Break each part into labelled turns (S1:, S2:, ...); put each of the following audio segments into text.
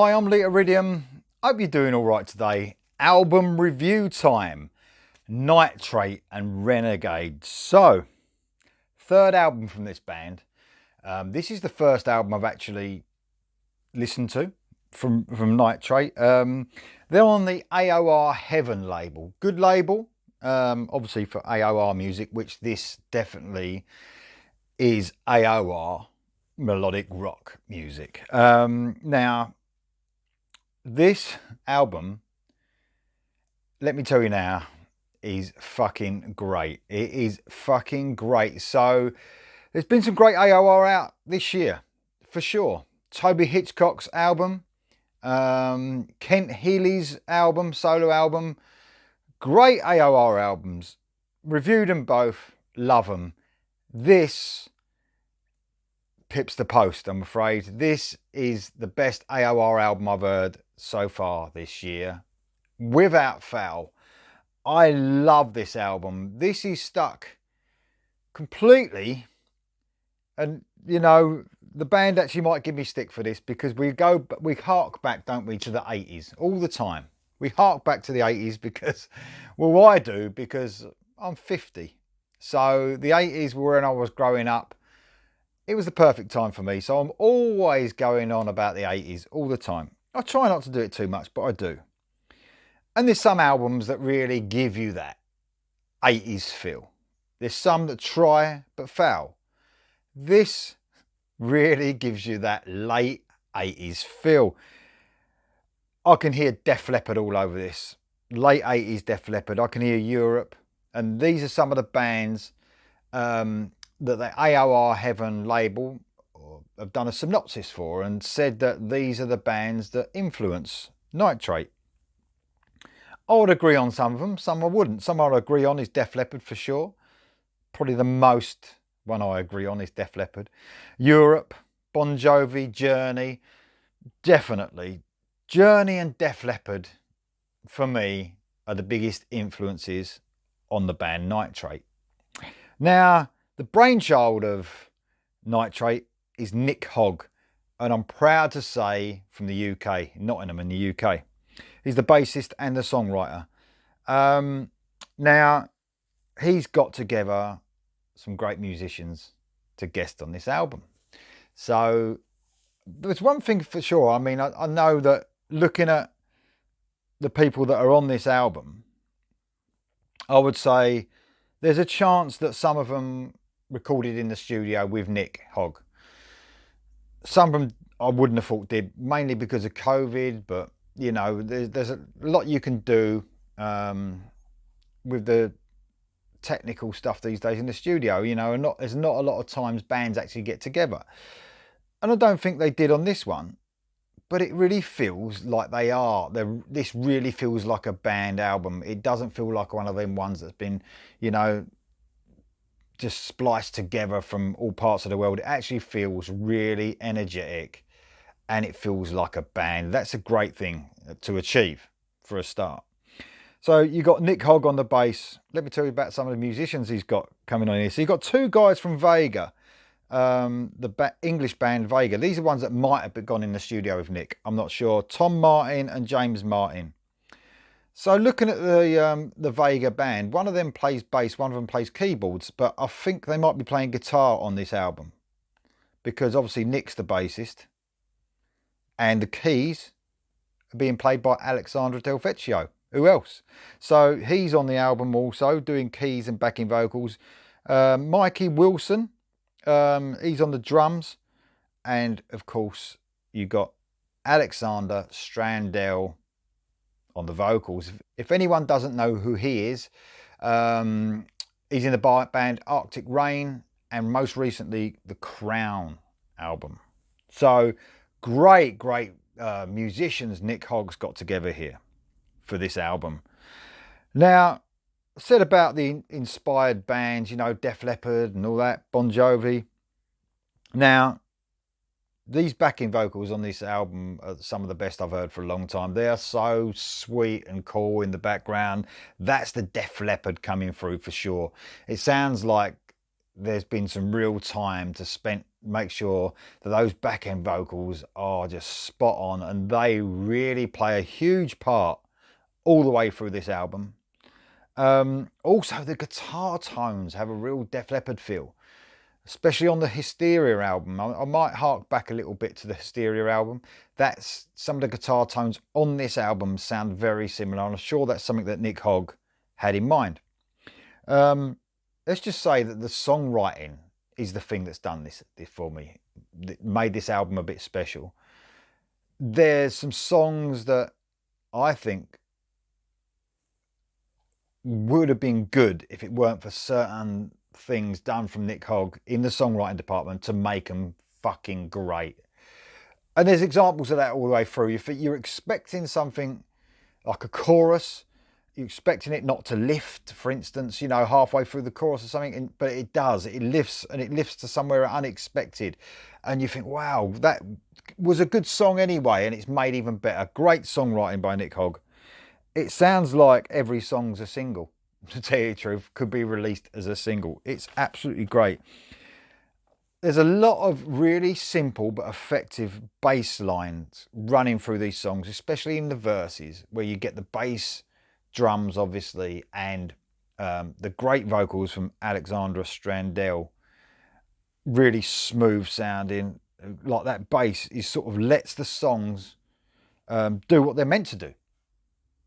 S1: Hi, I'm Iridium. Hope you're doing all right today. Album review time. Nitrate and Renegade. So, third album from this band. This is the first album I've actually listened to from Nitrate. They're on the AOR Heaven label. Good label, obviously for AOR music, which this definitely is AOR melodic rock music. Now, this album, let me tell you now, is fucking great. It is fucking great. So there's been some great AOR out this year, for sure. Toby Hitchcock's album, Kent Healy's album, solo album. Great AOR albums. Reviewed them both. Love them. This pips the post, I'm afraid. This is the best AOR album I've heard so far this year, without fail. I love this album. This is stuck completely, and you know, the band actually might give me stick for this because we hark back, don't we, to the 80s all the time. We hark back to the 80s because, well, I do, because I'm 50. So the 80s were when I was growing up. It was the perfect time for me. So I'm always going on about the 80s all the time. I try not to do it too much, but I do. And there's some albums that really give you that 80s feel. There's some that try but fail. This really gives you that late 80s feel. I can hear Def Leppard all over this. Late 80s Def Leppard. I can hear Europe. And these are some of the bands that the AOR Heaven label have done a synopsis for and said that these are the bands that influence Nitrate. I would agree on some of them, some I wouldn't. Some I'd agree on is Def Leppard for sure. Probably the most one I agree on is Def Leppard. Europe, Bon Jovi, Journey, definitely. Journey and Def Leppard, for me, are the biggest influences on the band Nitrate. Now, the brainchild of Nitrate is Nick Hogg, and I'm proud to say from the UK, Nottingham in the UK. He's the bassist and the songwriter. Now, he's got together some great musicians to guest on this album. So there's one thing for sure. I mean, I know that looking at the people that are on this album, I would say there's a chance that some of them recorded in the studio with Nick Hogg. Some of them I wouldn't have thought did, mainly because of COVID, but you know, there's a lot you can do with the technical stuff these days in the studio, you know, and there's not a lot of times bands actually get together. And I don't think they did on this one, but it really feels like they are. This really feels like a band album. It doesn't feel like one of them ones that's been, you know, just spliced together from all parts of the world. It actually feels really energetic and it feels like a band. That's a great thing to achieve for a start. So you got Nick Hogg on the bass. Let me tell you about some of the musicians he's got coming on here. So you got two guys from Vega, the English band Vega. These are ones that might have gone in the studio with Nick. I'm not sure. Tom Martin and James Martin. So looking at the Vega band, one of them plays bass, one of them plays keyboards, but I think they might be playing guitar on this album because obviously Nick's the bassist and the keys are being played by Alexandra Del Vecchio. Who else? So he's on the album also doing keys and backing vocals. Mikey Wilson, he's on the drums, and of course you got Alexander Strandell on the vocals. If anyone doesn't know who he is, he's in the band Arctic Rain and most recently the Crown album. So great musicians Nick Hogg's got together here for this album. Now, I said about the inspired bands, you know, Def Leppard and all that, Bon Jovi. Now, these backing vocals on this album are some of the best I've heard for a long time. They are so sweet and cool in the background. That's the Def Leppard coming through for sure. It sounds like there's been some real time to make sure that those back end vocals are just spot on, and they really play a huge part all the way through this album. Also, the guitar tones have a real Def Leppard feel, especially on the Hysteria album. I might hark back a little bit to the Hysteria album. That's some of the guitar tones on this album sound very similar, and I'm sure that's something that Nick Hogg had in mind. Let's just say that the songwriting is the thing that's done this for me, that made this album a bit special. There's some songs that I think would have been good if it weren't for certain things done from Nick Hogg in the songwriting department to make them fucking great. And there's examples of that all the way through. You're expecting something like a chorus, you're expecting it not to lift, for instance, you know, halfway through the chorus or something, but it does. It lifts, and it lifts to somewhere unexpected. And you think, wow, that was a good song anyway, and it's made even better. Great songwriting by Nick Hogg. It sounds like every song's a single, to tell you the truth, could be released as a single. It's absolutely great. There's a lot of really simple but effective bass lines running through these songs, especially in the verses, where you get the bass, drums obviously, and the great vocals from Alexandra Strandell. Really smooth sounding, like that bass is sort of lets the songs do what they're meant to do.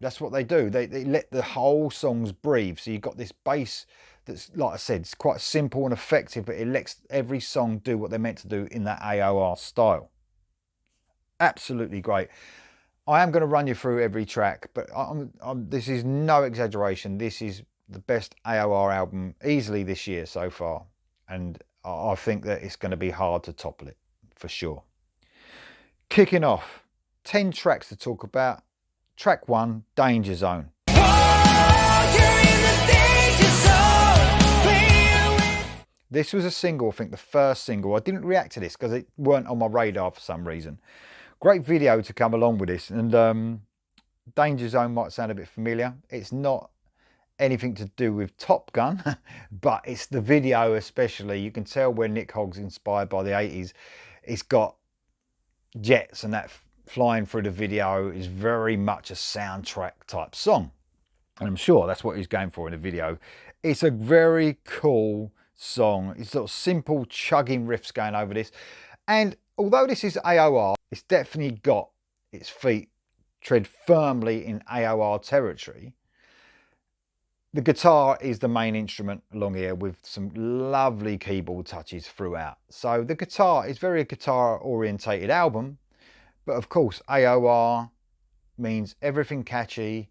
S1: That's what they do. They let the whole songs breathe. So you've got this bass that's, like I said, it's quite simple and effective, but it lets every song do what they're meant to do in that AOR style. Absolutely great. I am going to run you through every track, but this is no exaggeration. This is the best AOR album easily this year so far. And I think that it's going to be hard to topple it, for sure. Kicking off, 10 tracks to talk about. Track 1, Danger Zone. This was a single, I think the first single. I didn't react to this because it weren't on my radar for some reason. Great video to come along with this, and Danger Zone might sound a bit familiar. It's not anything to do with Top Gun, but it's the video especially. You can tell where Nick Hogg's inspired by the 80s. It's got jets, and that flying through the video is very much a soundtrack type song, and I'm sure that's what he's going for in the video. It's a very cool song. It's sort of simple chugging riffs going over this, and although this is AOR, it's definitely got its feet tread firmly in AOR territory. The guitar is the main instrument along here, with some lovely keyboard touches throughout. So the guitar is very guitar orientated album. But of course, AOR means everything catchy.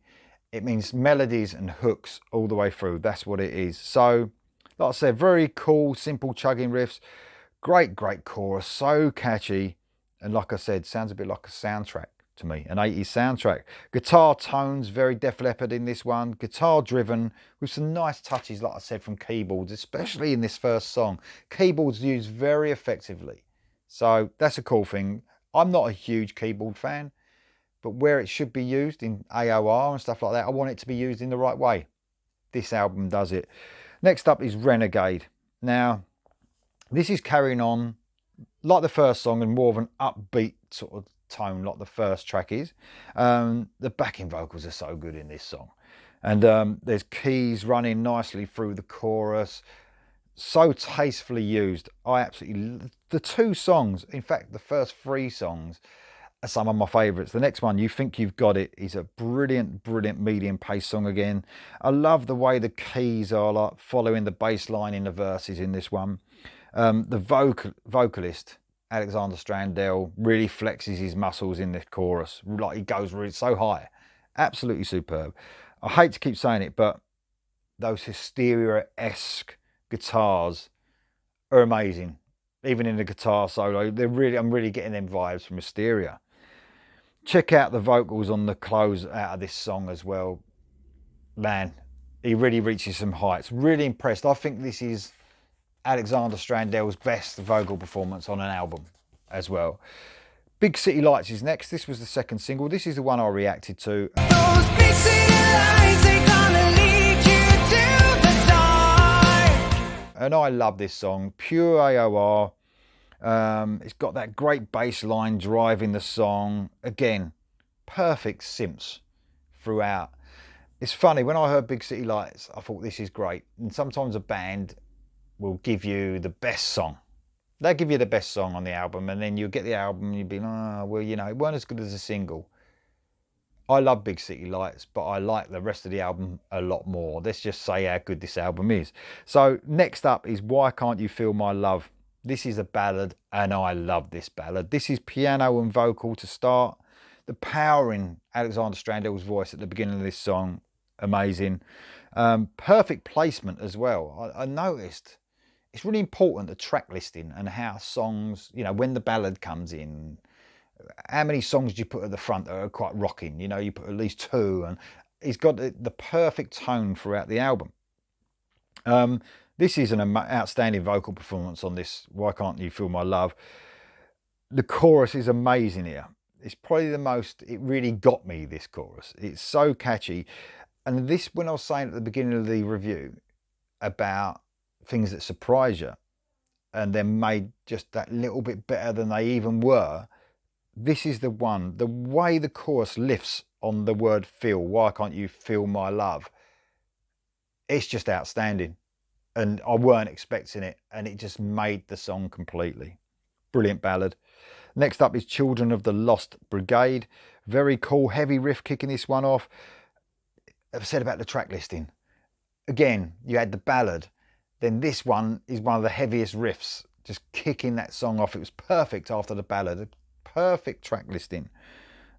S1: It means melodies and hooks all the way through. That's what it is. So, like I said, very cool, simple chugging riffs. Great chorus, so catchy. And like I said, sounds a bit like a soundtrack to me, an 80s soundtrack. Guitar tones, very Def Leppard in this one. Guitar driven with some nice touches, like I said, from keyboards, especially in this first song. Keyboards used very effectively. So that's a cool thing. I'm not a huge keyboard fan, but where it should be used in AOR and stuff like that, I want it to be used in the right way. This album does it. Next up is Renegade. Now, this is carrying on like the first song and more of an upbeat sort of tone like the first track is. The backing vocals are so good in this song. And there's keys running nicely through the chorus. So tastefully used. The two songs, in fact the first 3 songs, are some of my favourites. The next one, You Think You've Got It, is a brilliant medium pace song again. I love the way the keys are like following the bass line in the verses in this one. The vocalist Alexander Strandell really flexes his muscles in the chorus, like he goes really so high. Absolutely superb. I hate to keep saying it, but those Hysteria-esque guitars are amazing. Even in the guitar solo, I'm really getting them vibes from Hysteria. Check out the vocals on the close out of this song as well. Man, he really reaches some heights. Really impressed. I think this is Alexander Strandell's best vocal performance on an album as well. Big City Lights is next. This was the second single. This is the one I reacted to. Those big city lights, they're gonna lead you to the dark. And I love this song, pure AOR. It's got that great bass line driving the song. Again, perfect synths throughout. It's funny, when I heard Big City Lights, I thought this is great. And sometimes a band will give you the best song. They'll give you the best song on the album, and then you'll get the album and you'll be like, oh, well, you know, it weren't as good as a single. I love Big City Lights, but I like the rest of the album a lot more. Let's just say how good this album is. So next up is Why Can't You Feel My Love? This is a ballad, and I love this ballad. This is piano and vocal to start. The power in Alexander Strandel's voice at the beginning of this song, amazing. Perfect placement as well. I noticed it's really important, the track listing and how songs, you know, when the ballad comes in, how many songs do you put at the front that are quite rocking? You know, you put at least two, and he's got the perfect tone throughout the album. This is an outstanding vocal performance on this, Why Can't You Feel My Love? The chorus is amazing here. It's probably the most, it really got me, this chorus. It's so catchy. And this, when I was saying at the beginning of the review about things that surprise you and then made just that little bit better than they even were, this is the one. The way the chorus lifts on the word feel, why can't you feel my love? It's just outstanding. And I weren't expecting it, and it just made the song completely. Brilliant ballad. Next up is Children of the Lost Brigade. Very cool, heavy riff kicking this one off. I've said about the track listing. Again, you had the ballad. Then this one is one of the heaviest riffs, just kicking that song off. It was perfect after the ballad. Perfect track listing.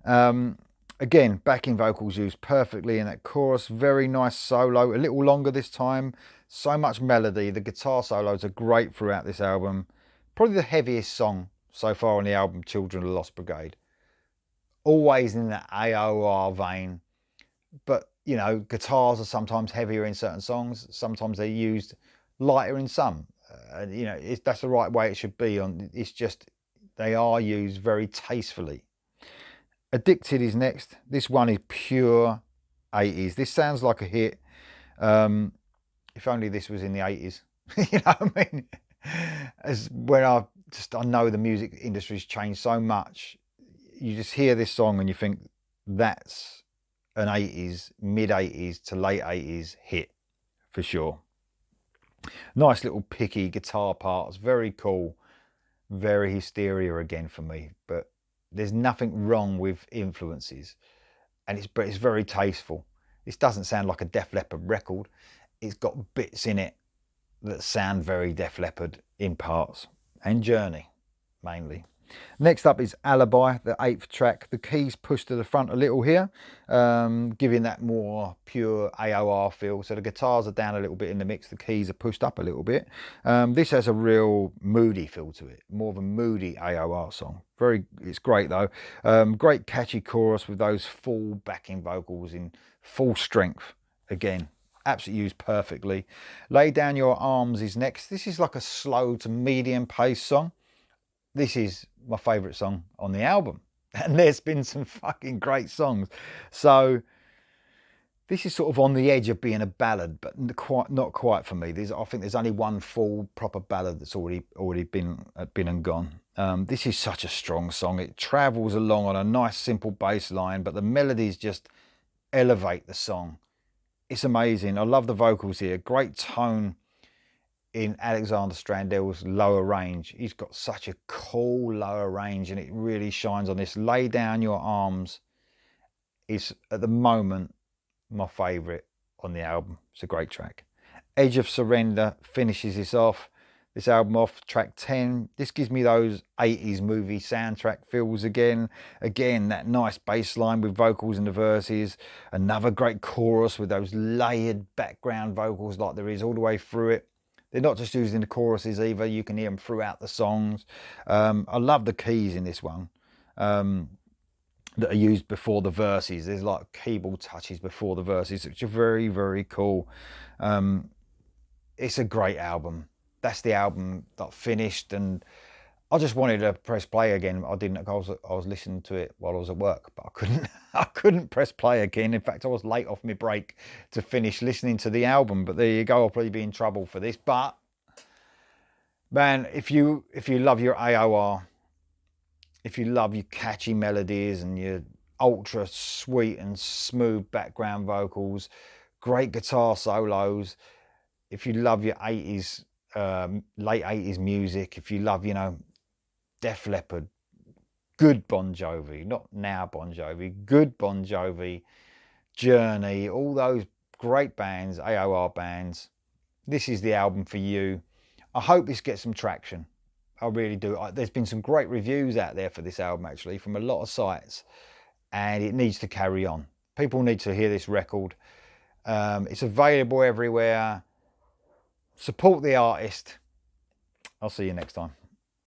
S1: Again, backing vocals used perfectly in that chorus. Very nice solo, a little longer this time. So much melody. The guitar solos are great throughout this album. Probably the heaviest song so far on the album, Children of the Lost Brigade. Always in that AOR vein. But, you know, guitars are sometimes heavier in certain songs. Sometimes they're used lighter in some. You know, that's the right way it should be. It's just, they are used very tastefully. Addicted is next. This one is pure 80s. This sounds like a hit. If only this was in the 80s. You know what I mean? As when I know the music industry's changed so much. You just hear this song and you think that's an 80s, mid 80s to late 80s hit for sure. Nice little picky guitar parts. Very cool. Very hysteria again for me. But there's nothing wrong with influences, and it's very tasteful. This doesn't sound like a Def Leppard record. It's got bits in it that sound very Def Leppard in parts, and Journey mainly. Next up is Alibi, the 8th track. The keys pushed to the front a little here, giving that more pure AOR feel. So the guitars are down a little bit in the mix. The keys are pushed up a little bit. This has a real moody feel to it, more of a moody AOR song. It's great though. Great catchy chorus with those full backing vocals in full strength. Again, absolutely used perfectly. Lay Down Your Arms is next. This is like a slow to medium pace song. This is my favourite song on the album. And there's been some fucking great songs. So this is sort of on the edge of being a ballad, but not quite for me. I think there's only one full proper ballad that's already been and gone. This is such a strong song. It travels along on a nice simple bass line, but the melodies just elevate the song. It's amazing. I love the vocals here. Great tone in Alexander Strandel's lower range. He's got such a cool lower range, and it really shines on this. Lay Down Your Arms is at the moment my favourite on the album. It's a great track. Edge of Surrender finishes this album off, track 10. This gives me those 80s movie soundtrack feels again. Again, that nice bass line with vocals in the verses. Another great chorus with those layered background vocals like there is all the way through it. They're not just used in the choruses either. You can hear them throughout the songs. I love the keys in this one that are used before the verses. There's like keyboard touches before the verses, which are very, very cool. It's a great album. That's the album that finished, and I just wanted to press play again. I didn't. I was listening to it while I was at work, but I couldn't. I couldn't press play again. In fact, I was late off my break to finish listening to the album. But there you go. I'll probably be in trouble for this. But Man, if you love your AOR, if you love your catchy melodies and your ultra sweet and smooth background vocals, great guitar solos, if you love your 80s, late 80s music, if you love, you know, Def Leppard, good Bon Jovi, not now Bon Jovi, good Bon Jovi, Journey, all those great bands, AOR bands, this is the album for you. I hope this gets some traction. I really do. There's been some great reviews out there for this album, actually, from a lot of sites, and it needs to carry on. People need to hear this record. It's available everywhere. Support the artist. I'll see you next time.